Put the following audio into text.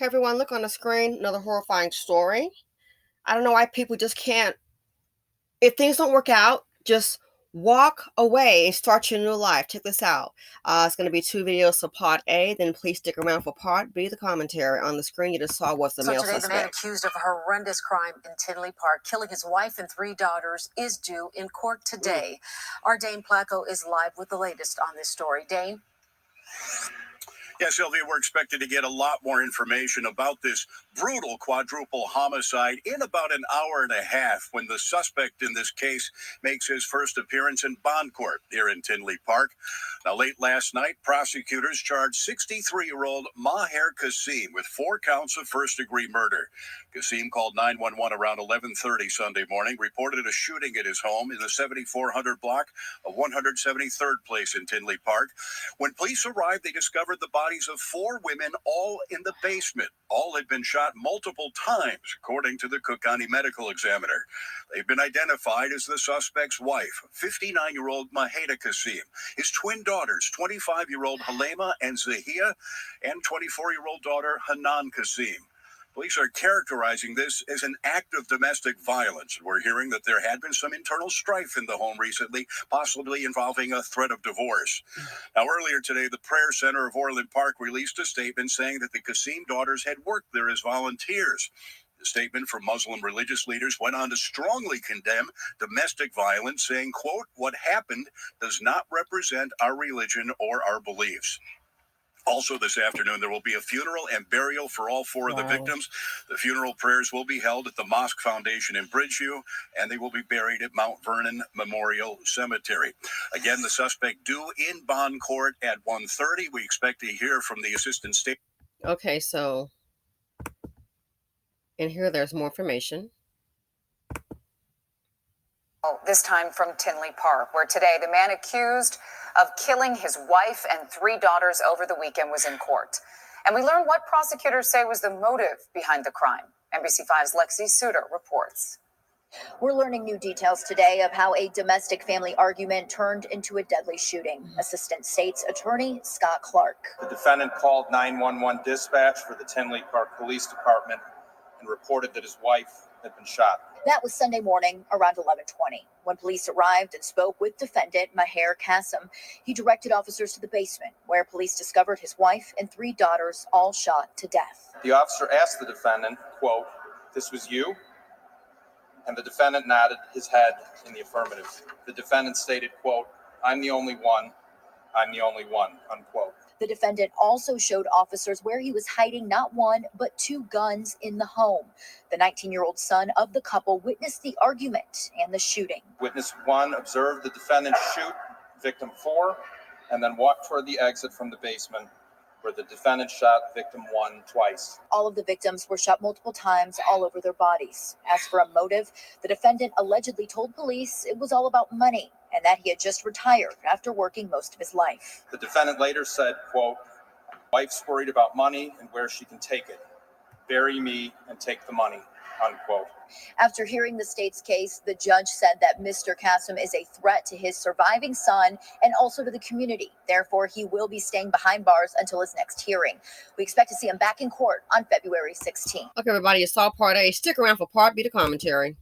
Hey everyone, look on the screen, another horrifying story. I don't know why people just can't, if things don't work out, just walk away and start your new life. Check this out. It's going to be two videos, so part A, then please stick around for part B, the commentary. On the screen you just saw was the male Today, suspect. the man accused of a horrendous crime in Tinley Park, killing his wife and three daughters, is due in court today. Our Dane Placco is live with the latest on this story. Dane? Yeah, Sylvia, we're expected to get a lot more information about this brutal quadruple homicide in about an hour and a half when the suspect in this case makes his first appearance in bond court here in Tinley Park. Now, late last night, prosecutors charged 63-year-old Maher Kasim with 4 counts of first-degree murder. Kasim called 911 around 11:30 Sunday morning, reported a shooting at his home in the 7400 block of 173rd Place in Tinley Park. When police arrived, they discovered the bodies of 4 women, all in the basement. All had been shot multiple times, according to the Cook County Medical Examiner. They've been identified as the suspect's wife, 59-year-old Maheda Kasim, his twin daughters, 25-year-old Halema and Zahia, and 24-year-old daughter Hanan Kasim. Police are characterizing this as an act of domestic violence. We're hearing that there had been some internal strife in the home recently, possibly involving a threat of divorce. Now, earlier today, the Prayer Center of Orland Park released a statement saying that the Kasim daughters had worked there as volunteers. The statement from Muslim religious leaders went on to strongly condemn domestic violence, saying, quote, "What happened does not represent our religion or our beliefs." Also this afternoon, there will be a funeral and burial for all 4 of the victims. The funeral prayers will be held at the Mosque Foundation in Bridgeview, and they will be buried at Mount Vernon Memorial Cemetery. Again, the suspect due in bond court at 1:30. We expect to hear from the assistant state. Okay, so in here there's more information. This time from Tinley Park, where today the man accused of killing his wife and 3 daughters over the weekend was in court. And we learn what prosecutors say was the motive behind the crime. NBC5's Lexi Suter reports. We're learning new details today of how a domestic family argument turned into a deadly shooting. Assistant State's Attorney Scott Clark. The defendant called 911 dispatch for the Tinley Park Police Department and reported that his wife had been shot. That was Sunday morning around 11:20. When police arrived and spoke with defendant Maher Kasim, he directed officers to the basement where police discovered his wife and 3 daughters all shot to death. The officer asked the defendant, quote, "This was you?" And the defendant nodded his head in the affirmative. The defendant stated, quote, "I'm the only one. I'm the only one," unquote. The defendant also showed officers where he was hiding not 1, but 2 guns in the home. The 19-year-old son of the couple witnessed the argument and the shooting. Witness 1 observed the defendant shoot victim 4 and then walk toward the exit from the basement, where the defendant shot victim 1 twice. All of the victims were shot multiple times all over their bodies. As for a motive, the defendant allegedly told police it was all about money and that he had just retired after working most of his life. The defendant later said, quote, "Wife's worried about money and where she can take it. Bury me and take the money," unquote. After hearing the state's case, the judge said that Mr. Kasim is a threat to his surviving son and also to the community. Therefore, he will be staying behind bars until his next hearing. We expect to see him back in court on February 16th. Okay, everybody, you saw part A. Stick around for part B, the commentary.